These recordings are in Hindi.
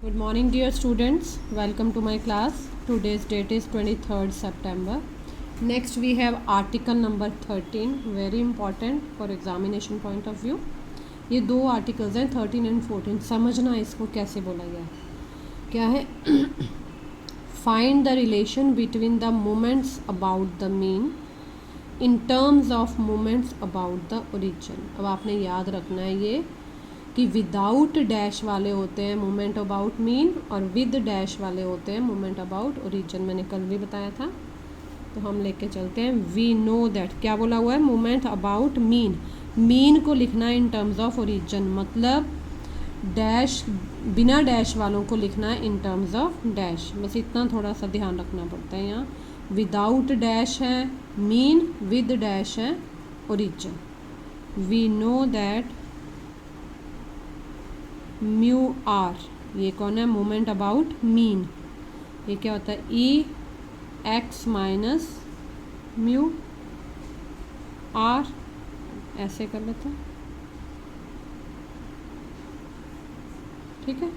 Good morning dear students, welcome to my class. Today's date is 23rd September. Next we have article number 13, very important for examination point of view. ये दो आर्टिकल्स हैं 13 एंड 14. समझना इसको कैसे बोला गया है. क्या है? Find the relation between the moments about the mean in terms of moments about the origin. अब आपने याद रखना है ये कि विदाउट डैश वाले होते हैं मोमेंट अबाउट मीन और विद डैश वाले होते हैं मोमेंट अबाउट ओरिजिन. मैंने कल भी बताया था, तो हम लेके चलते हैं. वी नो दैट क्या बोला हुआ है? Moment about mean. मीन को लिखना है इन टर्म्स ऑफ ओरिजिन, मतलब डैश बिना डैश वालों को लिखना है इन टर्म्स ऑफ डैश. बस इतना थोड़ा सा ध्यान रखना पड़ता है. यहाँ विदाउट डैश है मीन, विद डैश है origin. We know that mu r, ये कौन है? Moment about mean. ये क्या होता है? ई एक्स माइनस म्यू आर. ऐसे कर लेते हैं, ठीक है.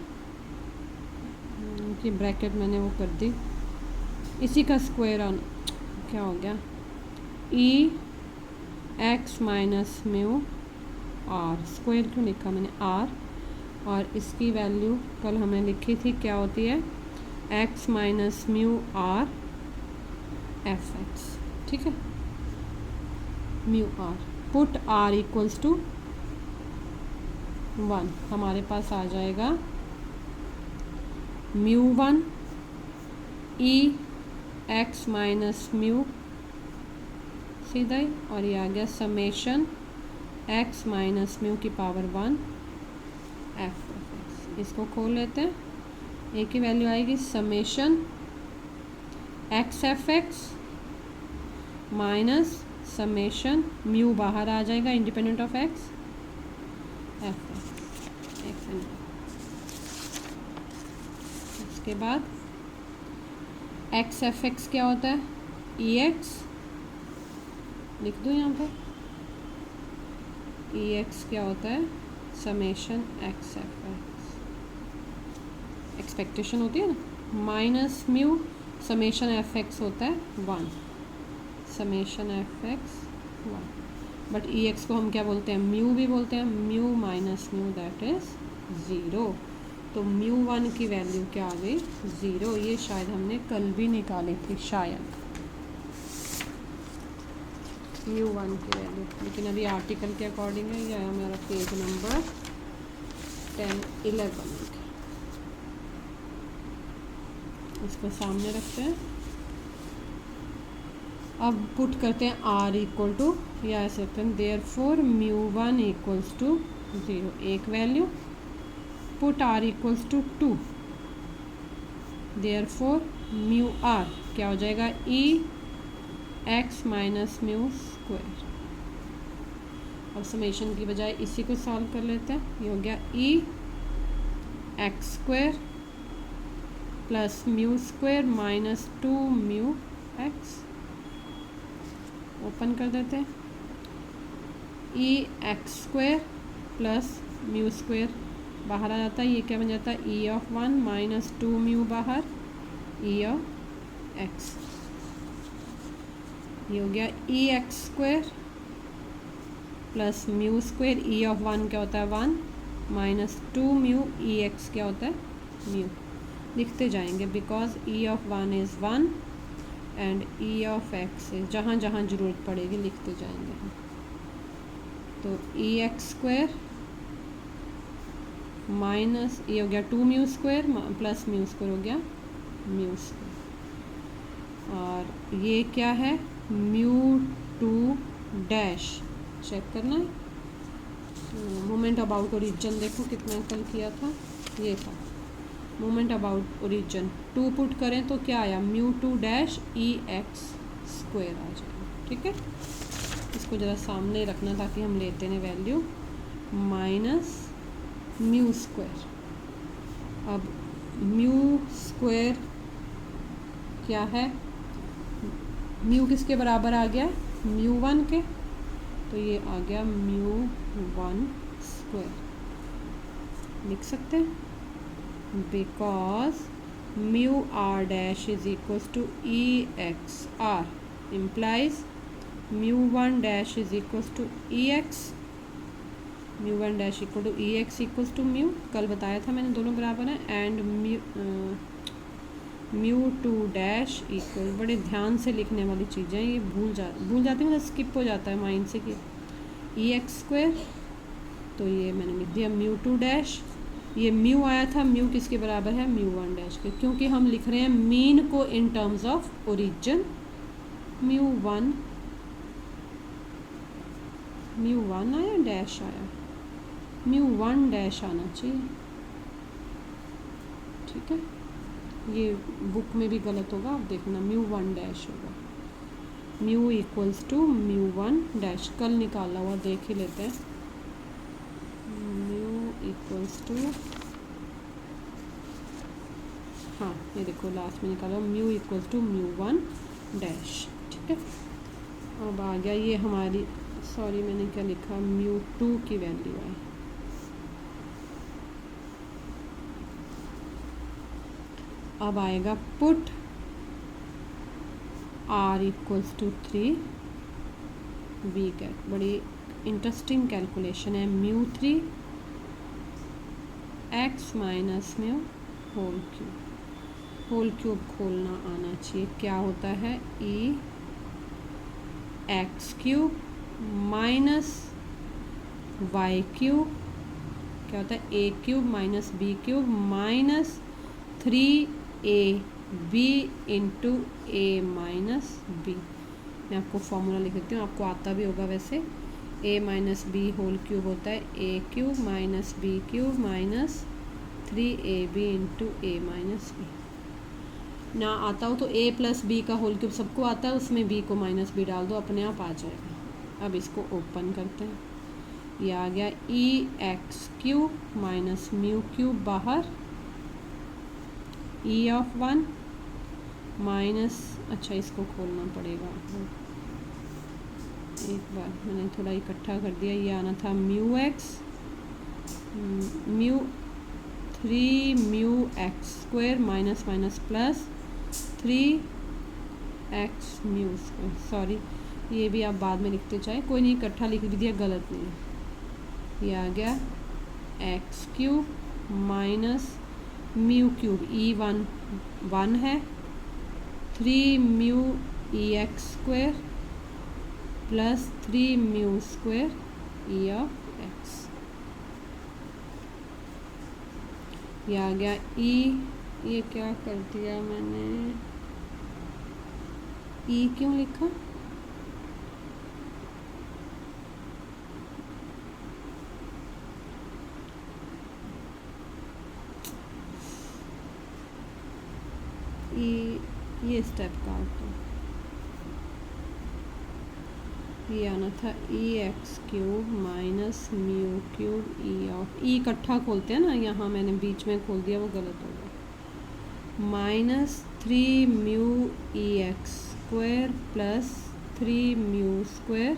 कि ब्रैकेट मैंने वो कर दी, इसी का स्क्वायर ऑन क्या हो गया? E x minus mu r. Square क्यों लिखा मैंने? आर. और इसकी वैल्यू कल हमने लिखी थी, क्या होती है? X minus mu r f x, ठीक है. Mu r. Put r equals to 1. हमारे पास आ जाएगा mu 1 E x minus mu, सीधा ही. और ये आ गया समेशन एक्स माइनस म्यू की पावर 1 एफ एक्स. इसको खोल लेते हैं. एक ही वैल्यू आएगी, summation x f x minus summation mu बाहर आ जाएगा independent of x f x. इसके बाद एक्स एफ एक्स क्या होता है? ई एक्स लिख दूँ यहाँ पे. ई एक्स क्या होता है? Summation x f x. Expectation होती है ना, minus mu summation F x होता है 1. Summation F x 1. But E x को हम क्या बोलते हैं? म्यू भी बोलते हैं. Mu minus mu that is 0. तो म्यू 1 की वैल्यू क्या आ गई? 0. ये शायद हमने कल भी निकाली थी, शायद म्यू 1 की वैल्यू. लेकिन अभी आर्टिकल के अकॉर्डिंग है. यह हमारा पेज नंबर 10-11. इसको सामने रखते हैं. अब पुट करते हैं आर इक्वल टू, या ऐसे रखते हैं देयरफॉर म्यू 1 इक्वल्स टू 0. एक value. Put r equals to 2. Therefore mu r क्या हो जाएगा? E x minus mu square. और समेशन की बजाय इसी को सॉल्व कर लेते हैं. ये हो गया e x square plus mu square minus 2 mu x. Open कर देते हैं. E x square plus mu square बाहर आ जाता है. ये क्या बन जाता है? ई ऑफ 1 माइनस 2 म्यू बाहर, ई ऑफ एक्स. ये हो गया e x square plus mu square. E of 1 क्या होता है? 1 माइनस 2 म्यू. ई एक्स क्या होता है? म्यू. लिखते जाएंगे because E of 1 is 1 and E of x is, जहाँ जहाँ ज़रूरत पड़ेगी लिखते जाएंगे हम. तो ई एक्स स्क्वायर माइनस ये हो गया 2 mu square plus mu square हो गया म्यू स्क्वायर. और ये क्या है? Mu 2 dash. चेक करना है. मोमेंट अबाउट ओरिजिन देखो कितना कल किया था. ये था मोमेंट अबाउट ओरिजिन. 2 पुट करें तो क्या आया? Mu 2 dash e x square आ जाएगा, ठीक है. इसको ज़रा सामने रखना ताकि हम लेते हैं वैल्यू माइनस म्यू स्क्वायर. अब म्यू स्क्वायर क्या है? म्यू किसके बराबर आ गया? म्यू 1 के. तो ये आ गया म्यू 1 स्क्वायर. लिख सकते हैं. because mu r dash is equals to EXR implies mu1 dash is equals to EX, mu1 dash equal to EX equals to mu, कल बताया था मैंने दोनों बराबर हैं, एंड mu2 डैश इक्वल, बड़े ध्यान से लिखने वाली चीज़ें ये भूल जाती हूँ, स्किप हो जाता है माइंड से कि EX², तो ये मैंने लिख दिया mu2 डैश, ये म्यू आया था, म्यू किसके बराबर है mu1 डैश के, क्योंकि हम लिख रहे हैं मीन को in terms of origin, mu1 आया डैश आया, mu1 डैश आना चाहिए, ठीक है, ये बुक में भी गलत होगा, आप देखना mu1 डैश होगा, mu equals to mu1 dash, कल निकाला हुआ देख ही लेते हैं, म्यू इक्वल्स टू, हाँ ये देखो लास्ट में निकाला, mu equals to mu1 dash, ठीक है। अब आ गया ये हमारी, सॉरी मैंने क्या लिखा, mu2 की वैल्यू है, अब आएगा put r equals to 3, we get, बड़ी इंटरेस्टिंग कैलकुलेशन है, mu3 x minus mu whole cube खोलना आना चाहिए, क्या होता है EX³ माइनस y³ क्या होता है A³ minus B³ minus 3AB into A minus b, मैं आपको फॉर्मूला लिख देती हूँ, आपको आता भी होगा वैसे, A minus b whole cube होता है A³ minus B³ minus 3AB into A minus b, ना आता हो तो A प्लस बी का होल क्यूब सबको आता है, उसमें B को माइनस बी डाल दो, अपने आप आ जाएगा। अब इसको ओपन करते हैं, ये आ गया EX³ माइनस mu³ बाहर, E(1) माइनस, अच्छा इसको खोलना पड़ेगा, एक बार मैंने थोड़ा इकट्ठा कर दिया, ये आना था mu(x), mu3 mu(x² minus minus plus 3x mu², sorry ये भी आप बाद में लिखते जाए, कोई नहीं, इकट्ठा लिख भी दिया, गलत नहीं है, ये आ गया x³ माइनस mu³ E1 1 है, 3 mu EX² plus 3 mu² E(x), ये आ गया ये क्या कर दिया मैंने, E क्यों लिखा, ये स्टेप काट दो, ये आना था EX³ माइनस mu³ E इकट्ठा खोलते हैं ना, यहाँ मैंने बीच में खोल दिया, वो गलत होगा, minus 3 mu EX² plus 3 mu²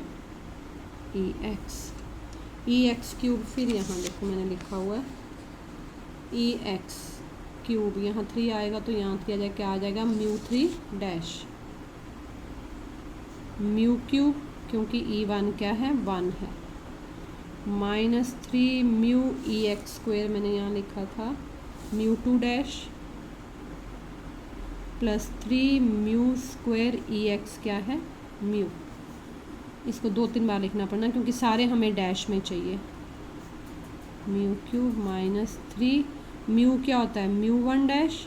EX³, फिर यहाँ देखो मैंने लिखा हुआ है EX³, यहाँ 3 आएगा तो यहाँ 3 आ जाएगा, क्या आ जाएगा mu3 डैश, mu³ क्योंकि E1 क्या है 1 है, माइनस 3 mu EX² मैंने यहाँ लिखा था mu2 dash plus 3 mu² EX क्या है म्यू, इसको 2-3 बार लिखना पड़ना क्योंकि सारे हमें डैश में चाहिए, mu³ माइनस 3 म्यू क्या होता है mu1 डैश,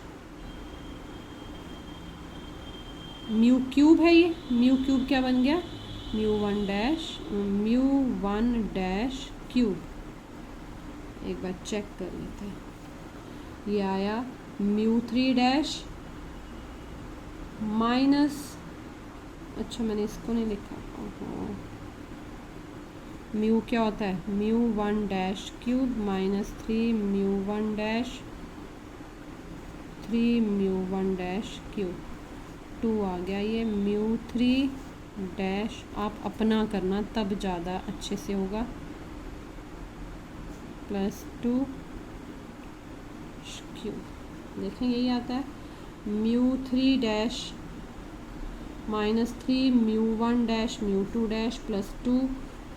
mu³ है ये, mu³ क्या बन गया mu1 डैश क्यूब, एक बार चेक कर लेते हैं, ये आया mu3 डैश माइनस, अच्छा मैंने इसको नहीं लिखा, म्यू क्या होता है mu1 dash cube minus 3 mu1 dash cube, 2 आ गया, ये mu3 डैश, आप अपना करना तब ज़्यादा अच्छे से होगा, प्लस 2 क्यूब। देखें यही आता है mu 3 dash minus 3 mu 1 dash mu 2 dash plus 2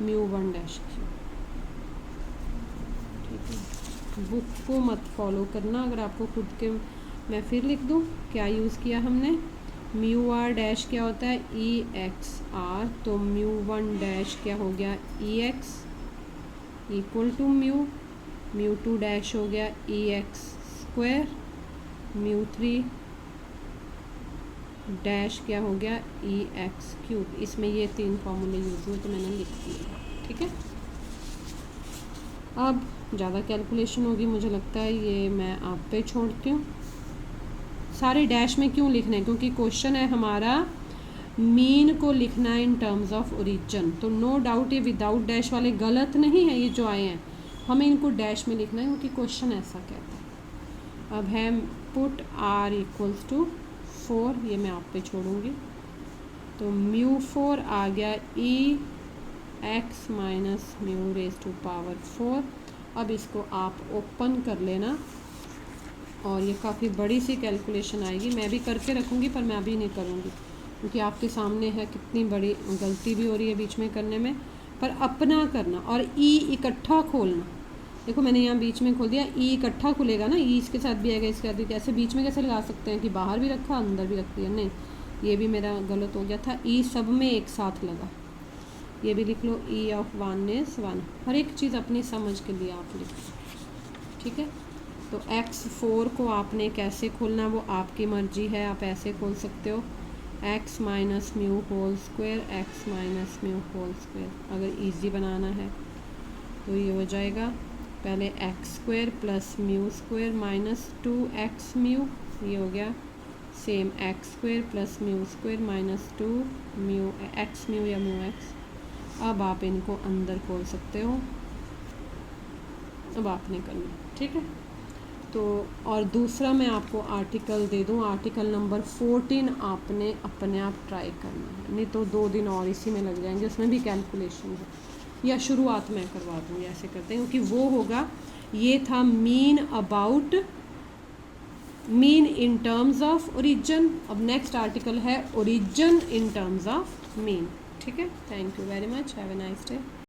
mu 1 dash cube. ठीक है, बुक को मत फॉलो करना। अगर आपको खुद के, मैं फिर लिख दूँ क्या यूज़ किया हमने। म्यू आर डैश क्या होता है ई एक्स आर, तो म्यू 1 डैश क्या हो गया e x equal to mu 2 dash हो गया e x square, mu 3 dash क्या हो गया ई एक्स क्यूब। इसमें ये 3 फॉर्मूले यूज़ हुए तो मैंने लिख दिया। ठीक है, अब ज़्यादा कैलकुलेशन होगी मुझे लगता है, ये मैं आप पे छोड़ती हूँ। सारे डैश में क्यों लिखना है, क्योंकि क्वेश्चन है हमारा मीन को लिखना है इन टर्म्स ऑफ ओरिजिन। तो नो डाउट ये विदाउट डैश वाले गलत नहीं है, ये जो आए हैं हमें इनको डैश में लिखना है क्योंकि क्वेश्चन ऐसा कहता है। अब है पुट आर इक्वल्स टू 4, ये मैं आप पे छोड़ूंगी। तो म्यू 4 आ गया e x minus mu raise to power 4। अब इसको आप ओपन कर लेना और ये काफ़ी बड़ी सी कैलकुलेशन आएगी। मैं भी करके रखूँगी पर मैं अभी नहीं करूँगी क्योंकि आपके सामने है कितनी बड़ी गलती भी हो रही है बीच में करने में। पर अपना करना और ई इकट्ठा खोलना। देखो मैंने यहाँ बीच में खोल दिया, ई इकट्ठा खुलेगा ना, ई इसके साथ भी आएगा इसके साथ भी। कैसे बीच में कैसे लगा सकते हैं कि बाहर भी रखा अंदर भी रख दिया, नहीं ये भी मेरा गलत हो गया था। ई सब में एक साथ लगा, ये भी लिख लो ई ऑफ 1 इज़ 1। हर एक चीज़ अपनी समझ के लिए आप लिख लो। ठीक है, तो x4 को आपने कैसे खोलना वो आपकी मर्जी है, आप ऐसे खोल सकते हो x minus mu whole square x minus mu whole square. अगर इजी बनाना है तो ये हो जाएगा पहले x square plus mu square minus 2x mu, ये हो गया same x square plus mu square minus 2 mu x mu या म्यू एक्स। अब आप इनको अंदर खोल सकते हो, अब आपने करना। ठीक है, तो और दूसरा मैं आपको आर्टिकल दे दूँ, आर्टिकल नंबर 14 आपने अपने आप ट्राई करना है, नहीं तो 2 दिन और इसी में लग जाएंगे, उसमें भी कैलकुलेशन है। या शुरुआत में करवा दूँगी, ऐसे करते हैं क्योंकि वो होगा, ये था mean about mean in terms of origin. अब नेक्स्ट आर्टिकल है origin in terms of mean. ठीक है, thank you very much, have a nice day.